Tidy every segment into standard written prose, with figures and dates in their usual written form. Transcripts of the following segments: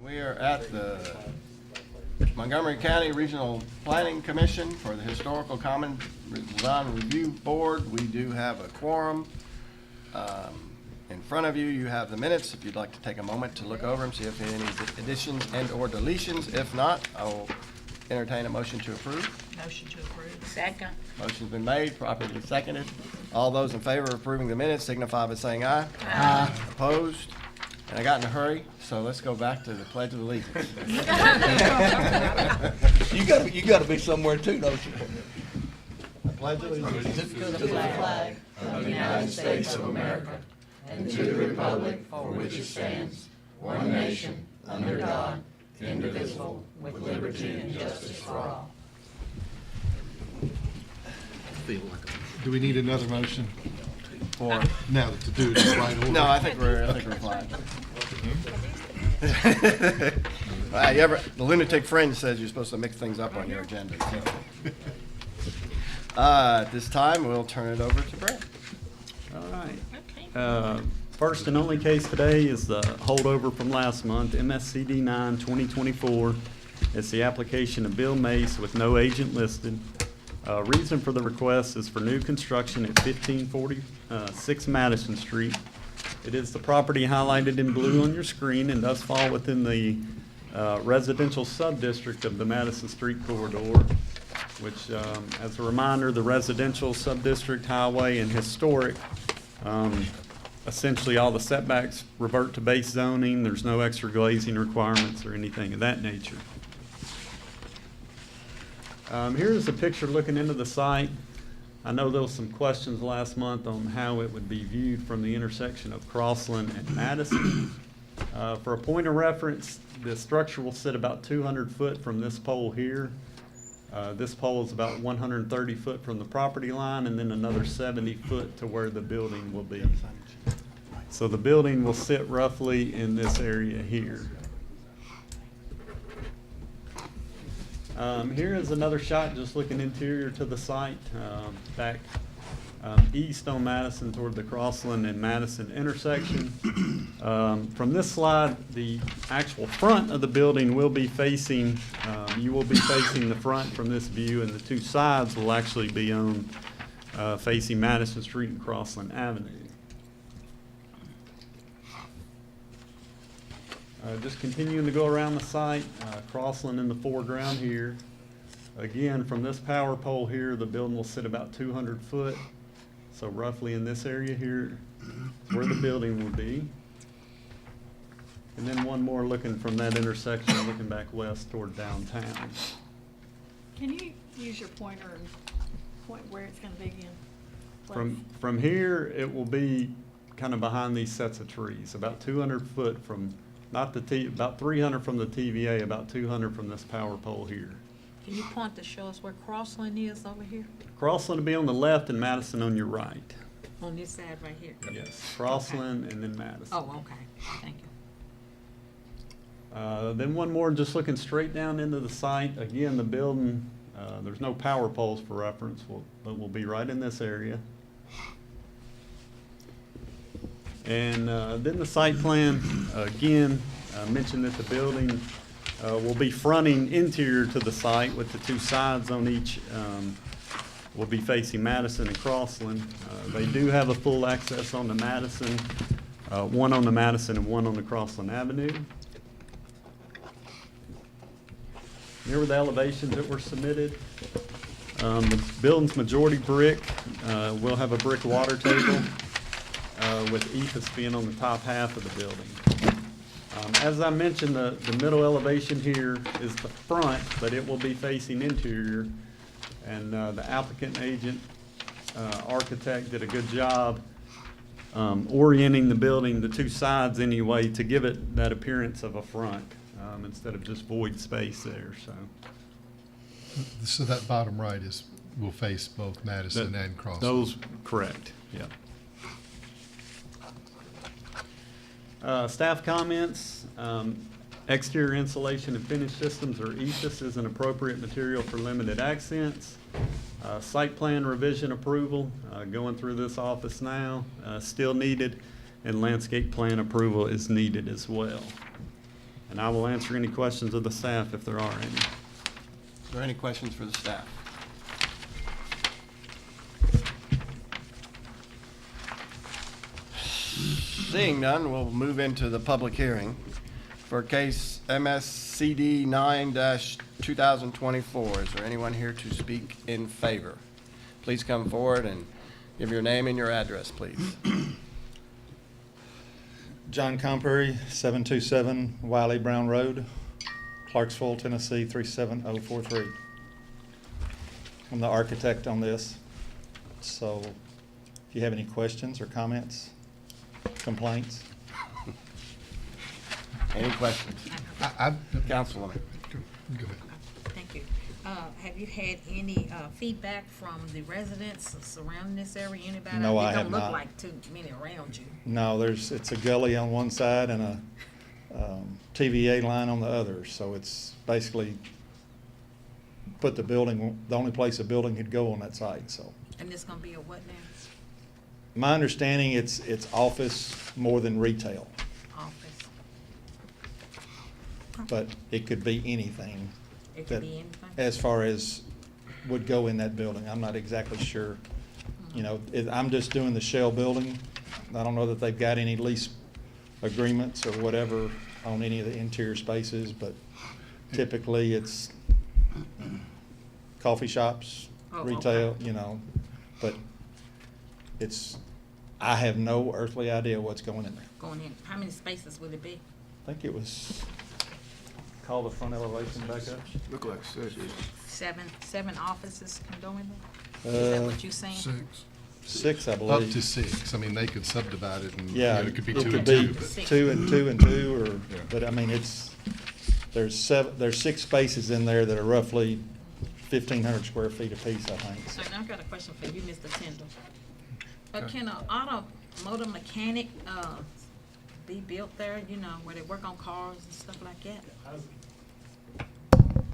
We are at the Montgomery County Regional Planning Commission for the Historical Common Design Review Board. We do have a quorum. In front of you, you have the minutes. If you'd like to take a moment to look over them, see if there are any additions and or deletions. If not, I will entertain a motion to approve. Motion to approve. Second. Motion's been made, properly seconded. All those in favor of approving the minutes signify by saying aye. Aye. Opposed? And I got in a hurry, so let's go back to the Pledge of Allegiance. You gotta be somewhere too, don't you? I pledge allegiance To the flag of the United States of America and to the republic for which it stands, one nation, under God, indivisible, with liberty and justice for all. Do we need another motion for, now to do it in the right order? no, I think we're fine. The lunatic friend says you're supposed to mix things up on your agenda. So. At this time, we'll turn it over to Brett. All right. Okay. First and only case today is the holdover from last month, MSCD 9/2024. It's the application of Bill Mace with no agent listed. Reason for the request is for new construction at 1546 Madison Street. It is the property highlighted in blue on your screen and does fall within the residential sub-district of the Madison Street corridor, which, as a reminder, the residential sub-district, highway, and historic, essentially all the setbacks revert to base zoning. There's no extra glazing requirements or anything of that nature. Here's a picture looking into the site. I know there was some questions last month on how it would be viewed from the intersection of Crossland and Madison. For a point of reference, the structure will sit about 200 foot from this pole here. This pole is about 130 foot from the property line, and then another 70 foot to where the building will be. So the building will sit roughly in this area here. Here is another shot just looking interior to the site, back east on Madison toward the Crossland and Madison intersection. From this slide, the actual front of the building will be facing, you will be facing the front from this view, and the two sides will actually be on facing Madison Street and Crossland Avenue. Just continuing to go around the site, Crossland in the foreground here. Again, from this power pole here, the building will sit about 200 foot. So roughly in this area here is where the building will be. And then one more looking from that intersection, looking back west toward downtown. Can you use your pointer and point where it's gonna be in place? From here, it will be kind of behind these sets of trees, about 200 foot from, not the about 300 from the TVA, about 200 from this power pole here. Can you point to show us where Crossland is over here? Crossland will be on the left and Madison on your right. On this side right here? Yes, Crossland and then Madison. Oh, okay, thank you. Then one more, just looking straight down into the site. Again, the building, there's no power poles for reference, but we'll be right in this area. And then the site plan, again, mentioned that the building will be fronting interior to the site with the two sides on each, will be facing Madison and Crossland. They do have a full access on the Madison, one on the Madison and one on the Crossland Avenue. Here were the elevations that were submitted. The building's majority brick. We'll have a brick water table with ethos being on the top half of the building. As I mentioned, the middle elevation here is the front, but it will be facing interior. And the applicant agent, architect did a good job orienting the building, the two sides anyway, to give it that appearance of a front instead of just void space there. So that bottom right will face both Madison and Crossland. Those, correct, yeah. Staff comments, exterior insulation and finish systems or ethos is an appropriate material for limited accents. Site plan revision approval, going through this office now, still needed, and landscape plan approval is needed as well. And I will answer any questions of the staff if there are any. Is there any questions for the staff? Seeing none, we'll move into the public hearing for case MSCD 9-2024. Is there anyone here to speak in favor? Please come forward and give your name and your address, please. John Compery, 727 Wiley Brown Road, Clarksville, Tennessee, 37043. I'm the architect on this, so if you have any questions or comments, complaints. Any questions? Councilwoman? Go ahead. Thank you. Have you had any feedback from the residents surrounding this area? Anybody? No, I It have don't look not. like too many around you. No, it's a gully on one side and a TVA line on the other, so it's basically put the only place a building could go on that site, so. And this gonna be a what now? My understanding, it's office more than retail, Office? but it could be anything. It could that- be anything? As far as would go in that building, I'm not exactly sure. You know, I'm just doing the shell building. I don't know that they've got any lease agreements or whatever on any of the interior spaces, but typically it's coffee shops, Oh, retail, okay. you know, but I have no earthly idea what's going in there. Going in, how many spaces would it be? I think it was, call the front elevation back up. Look like six. Seven offices can go in there? Is that what you're saying? 6, I Up believe. to 6. I mean, they could subdivide it and, you Yeah, know, it could be it 2 could and be 2, but. Six. 2 and 2 and 2, or, Yeah. but I mean, there's 6 spaces in there that are roughly 1,500 square feet apiece, I think. So now I've got a question for you, Mr. Tindall. Can an automotive mechanic, be built there, you know, where they work on cars and stuff like that?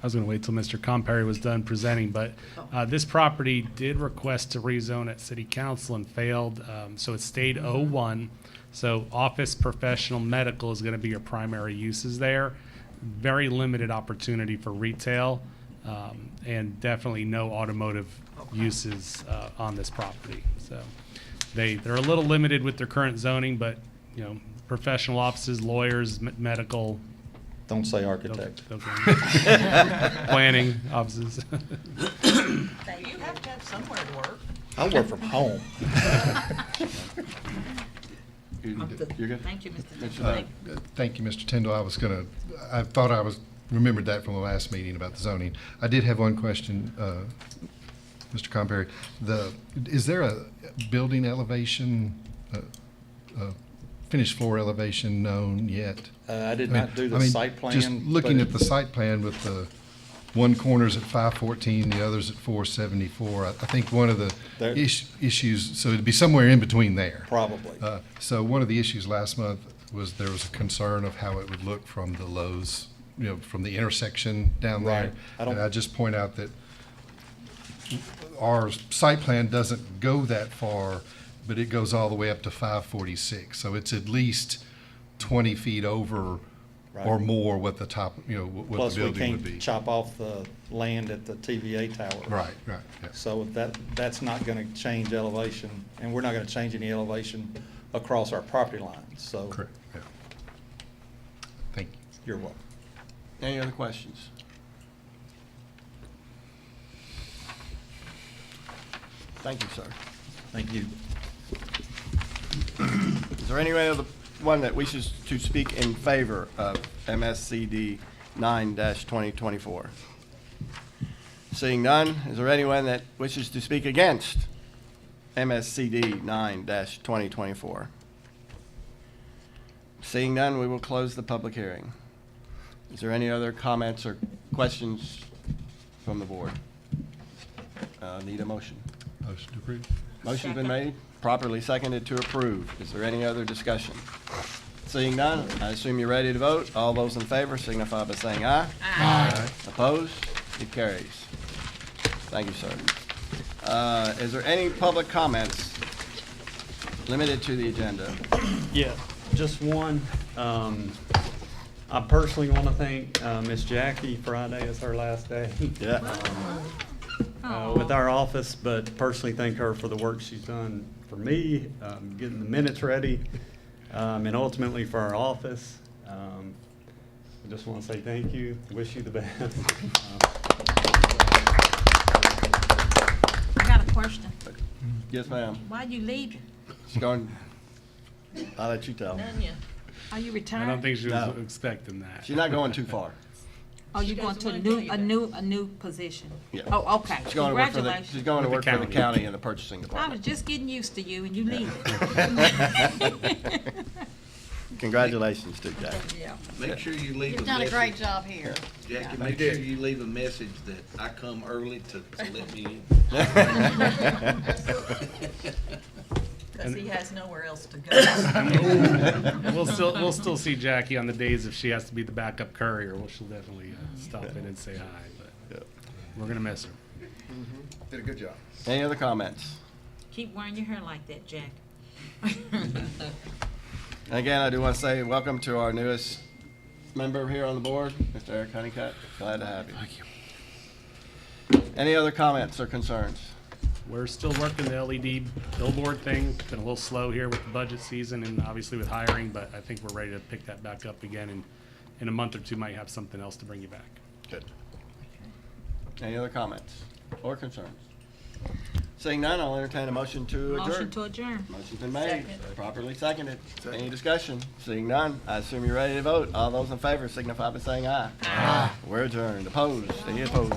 I was gonna wait till Mr. Compery was done presenting, but this property did request to rezone at city council and failed, so it stayed O1. So office, professional, medical is gonna be your primary uses there. Very limited opportunity for retail, and definitely no automotive uses on this property. So they're a little limited with their current zoning, but, you know, professional offices, lawyers, medical, Don't say architect. planning offices. You have to have somewhere to work. I work from home. You're good? Thank you, Mr. Mr. Tindall. Knight. Thank you, Mr. Tyndall. I thought I remembered that from the last meeting about the zoning. I did have one question, Mr. Compery. Is there a building elevation, finished floor elevation known yet? I did not do the I mean, site plan. Just looking but at the site plan with the one corner's at 514, the other's at 474. I think one of the There- issues, so it'd be somewhere in between there. Probably. So one of the issues last month was there was a concern of how it would look from the Lowe's, you know, from the intersection down there. Right. I don't- And I just point out that our site plan doesn't go that far, but it goes all the way up to 546. So it's at least 20 feet over or Right. more what the top, you know, what Plus, the we building would can't be. chop off the land at the TVA tower. Right, yeah. So that's not gonna change elevation, and we're not gonna change any elevation across our property lines, so. Correct, yeah. Thank you. You're welcome. Any other questions? Thank you, sir. Thank you. Is there any other one that wishes to speak in favor of MSCD 9-2024? Seeing none, is there anyone that wishes to speak against MSCD 9-2024? Seeing none, we will close the public hearing. Is there any other comments or questions from the board? Need a motion? Motion to approve. Motion's been Second. made, properly seconded to approve. Is there any other discussion? Seeing none, I assume you're ready to vote. All those in favor signify by saying aye. Aye. Opposed? It carries. Thank you, sir. Is there any public comments limited to the agenda? Yeah, just one. I personally want to thank Miss Jackie. Friday is her last day Yeah. with our office, but personally thank her for the work she's done for me, getting the minutes ready, and ultimately for our office. I just want to say thank you, wish you the best. I got a question. Yes, ma'am. Why you leaving? She's going, I'll let you tell. None yet. Are you I retired? don't think she was No. expecting that. She's not going too far. Oh, you going to a new position? Yeah. Oh, okay. She's going to work for the, Congratulations. she's going to With work the for the county. county in the purchasing I was department. just getting used to you and you leaving. Congratulations to Jack. Yeah. Make sure you leave a You've done a great message. job here. Jackie, make sure you leave a message that I come early to let me in. Because he has nowhere else to go. We'll still see Jackie on the days if she has to be the backup courier. Well, she'll definitely stop in and say hi, but we're gonna miss her. Did a good job. Any other comments? Keep wearing your hair like that, Jack. And again, I do want to say welcome to our newest member here on the board, Mr. Eric Honeycutt. Glad to have you. Thank you. Any other comments or concerns? We're still working the LED billboard thing. Been a little slow here with the budget season and obviously with hiring, but I think we're ready to pick that back up again, and in a month or two might have something else to bring you back. Good. Any other comments or concerns? Seeing none, I'll entertain a motion to adjourn. Motion to adjourn. Motion's been made, Second. properly seconded. Any discussion? Seeing none, I assume you're ready to vote. All those in favor signify by saying aye. Aye. We're adjourned. Opposed? Any opposed?